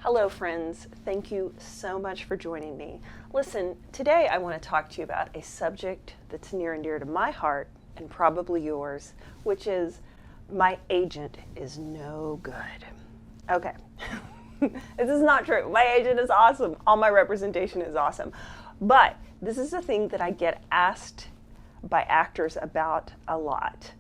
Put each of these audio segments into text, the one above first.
Hello friends, thank you so much for joining me. Listen, today I want to talk to you about a subject that's near and dear to my heart and probably yours, which is my agent is no good. Okay, this is not true. My agent is awesome. All my representation is awesome. But this is a thing that I get asked by actors about a lot.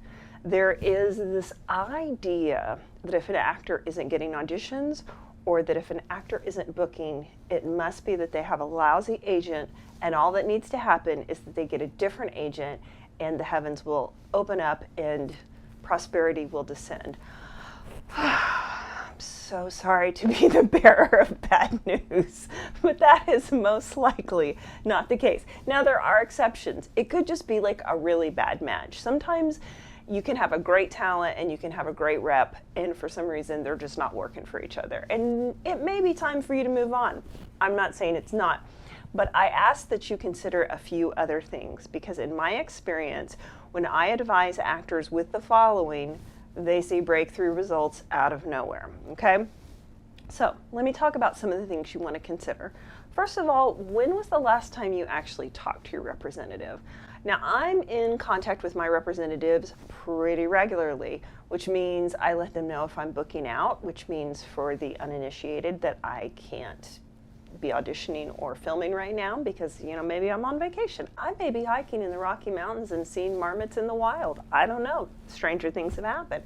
There is this idea that if an actor isn't getting auditions or that if an actor isn't booking, it must be that they have a lousy agent, and all that needs to happen is that they get a different agent and the heavens will open up and prosperity will descend. I'm so sorry to be the bearer of bad news, but that is most likely not the case. Now, there are exceptions. It could just be like a really bad match. Sometimes you can have a great talent and you can have a great rep, and for some reason they're just not working for each other. And it may be time for you to move on. I'm not saying it's not, but I ask that you consider a few other things, because in my experience, when I advise actors with the following, they see breakthrough results out of nowhere, okay? So let me talk about some of the things you want to consider. First of all, when was the last time you actually talked to your representative? Now, I'm in contact with my representatives pretty regularly, which means I let them know if I'm booking out, which means for the uninitiated that I can't be auditioning or filming right now because, maybe I'm on vacation. I may be hiking in the Rocky Mountains and seeing marmots in the wild. I don't know. Stranger things have happened.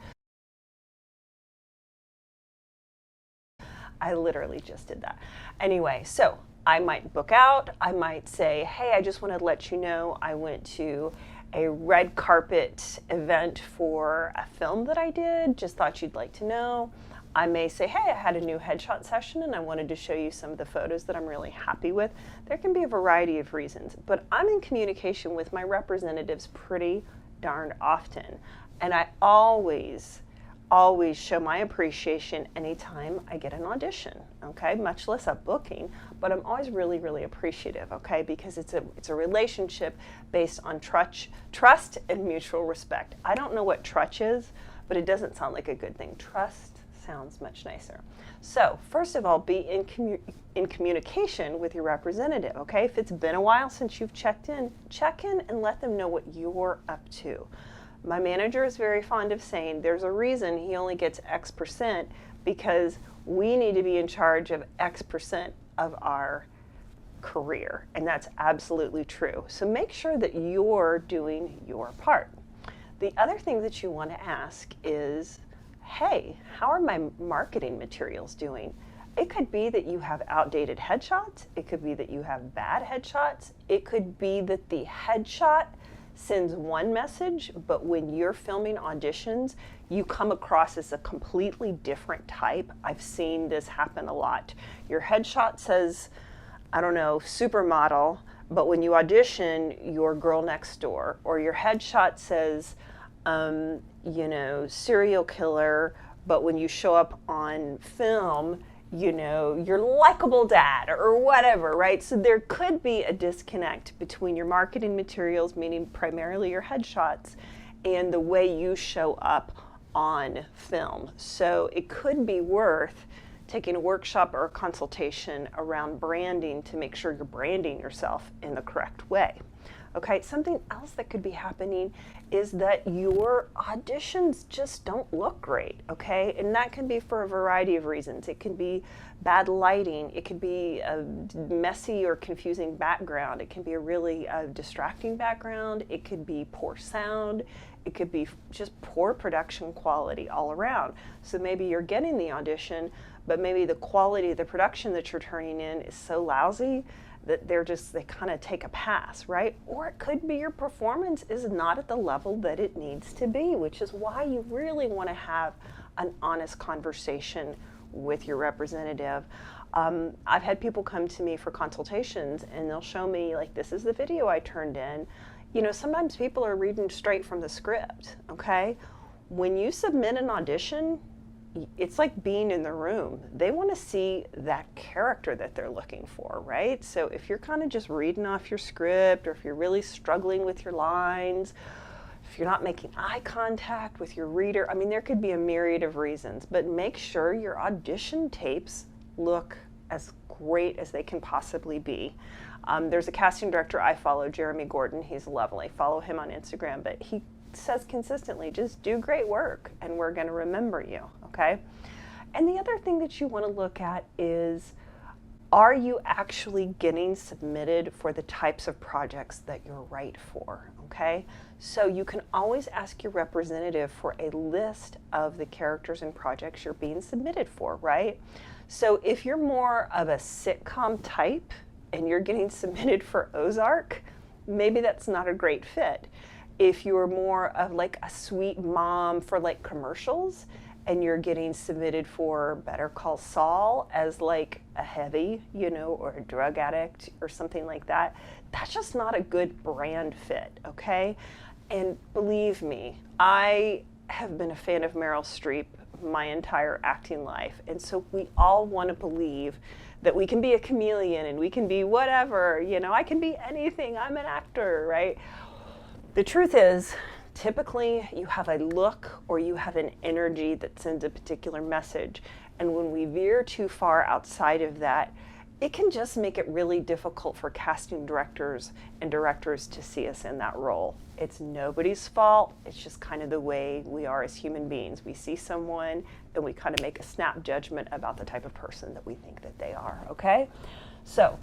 I literally just did that. Anyway, so I might book out. I might say, hey, I just want to let you know I went to a red carpet event for a film that I did. Just thought you'd like to know. I may say, hey, I had a new headshot session and I wanted to show you some of the photos that I'm really happy with. There can be a variety of reasons, but I'm in communication with my representatives pretty darn often. And I always show my appreciation anytime I get an audition, okay? Much less a booking, but I'm always really, really appreciative, okay? Because it's a relationship based on trust and mutual respect. I don't know what trust is, but it doesn't sound like a good thing. Trust sounds much nicer. So first of all, be in communication with your representative, okay? If it's been a while since you've checked in, check in and let them know what you're up to. My manager is very fond of saying there's a reason he only gets X percent, because we need to be in charge of X percent of our career, and that's absolutely true. So make sure that you're doing your part. The other thing that you want to ask is, hey, how are my marketing materials doing? It could be that you have outdated headshots. It could be that you have bad headshots. It could be that the headshot sends one message, but when you're filming auditions, you come across as a completely different type. I've seen this happen a lot. Your headshot says, I don't know, supermodel, but when you audition, you're girl next door. Or your headshot says, serial killer, but when you show up on film, your likable dad or whatever, right? So there could be a disconnect between your marketing materials, meaning primarily your headshots, and the way you show up on film. So it could be worth taking a workshop or a consultation around branding to make sure you're branding yourself in the correct way. Okay, something else that could be happening is that your auditions just don't look great, okay? And that can be for a variety of reasons. It can be bad lighting. It could be a messy or confusing background. It can be a really distracting background. It could be poor sound. It could be just poor production quality all around. So maybe you're getting the audition, but maybe the quality of the production that you're turning in is so lousy that they kind of take a pass, right? Or it could be your performance is not at the level that it needs to be, which is why you really want to have an honest conversation with your representative. I've had people come to me for consultations and they'll show me, like, this is the video I turned in. Sometimes people are reading straight from the script, okay? When you submit an audition, it's like being in the room. They want to see that character that they're looking for, right? So if you're kind of just reading off your script, or if you're really struggling with your lines, if you're not making eye contact with your reader, I mean, there could be a myriad of reasons, but make sure your audition tapes look as great as they can possibly be. There's a casting director I follow, Jeremy Gordon. He's lovely. Follow him on Instagram, but he says consistently, just do great work and we're going to remember you, okay? And the other thing that you want to look at is, are you actually getting submitted for the types of projects that you're right for, okay? So you can always ask your representative for a list of the characters and projects you're being submitted for, right? So if you're more of a sitcom type and you're getting submitted for Ozark, maybe that's not a great fit. If you're more of like a sweet mom for like commercials, and you're getting submitted for Better Call Saul as like a heavy, you know, or a drug addict or something like that, that's just not a good brand fit, okay? And believe me, I have been a fan of Meryl Streep my entire acting life. And so we all want to believe that we can be a chameleon and we can be whatever, you know, I can be anything, I'm an actor, right? The truth is, typically you have a look or you have an energy that sends a particular message. And when we veer too far outside of that, it can just make it really difficult for casting directors and directors to see us in that role. It's nobody's fault. It's just kind of the way we are as human beings. We see someone and we kind of make a snap judgment about the type of person that we think that they are, okay? So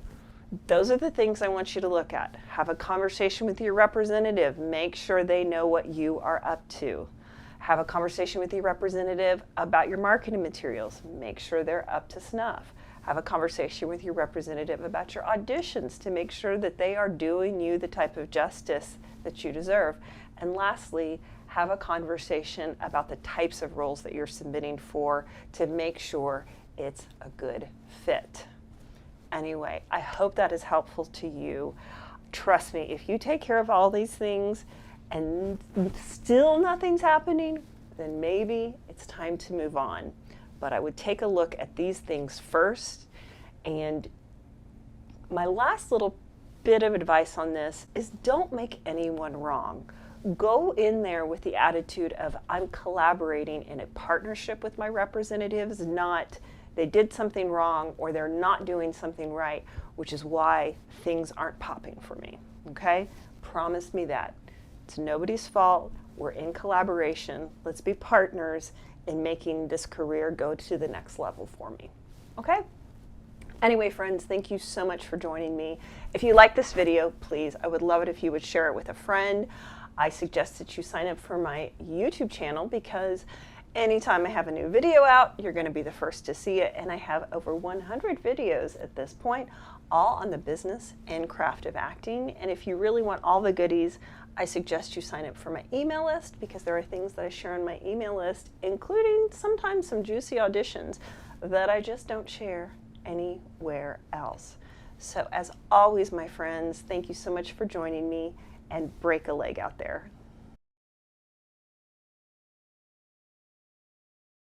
those are the things I want you to look at. Have a conversation with your representative. Make sure they know what you are up to. Have a conversation with your representative about your marketing materials. Make sure they're up to snuff. Have a conversation with your representative about your auditions to make sure that they are doing you the type of justice that you deserve. And lastly, have a conversation about the types of roles that you're submitting for to make sure it's a good fit. Anyway, I hope that is helpful to you. Trust me, if you take care of all these things and still nothing's happening, then maybe it's time to move on. But I would take a look at these things first. And my last little bit of advice on this is, don't make anyone wrong. Go in there with the attitude of, I'm collaborating in a partnership with my representatives, not they did something wrong or they're not doing something right, which is why things aren't popping for me, okay? Promise me that. It's nobody's fault. We're in collaboration. Let's be partners in making this career go to the next level for me, okay? Anyway, friends, thank you so much for joining me. If you like this video, please, I would love it if you would share it with a friend. I suggest that you sign up for my YouTube channel because anytime I have a new video out, you're going to be the first to see it, and I have over 100 videos at this point, all on the business and craft of acting. And if you really want all the goodies, I suggest you sign up for my email list, because there are things that I share on my email list, including sometimes some juicy auditions that I just don't share anywhere else. So as always, my friends, thank you so much for joining me, and break a leg out there.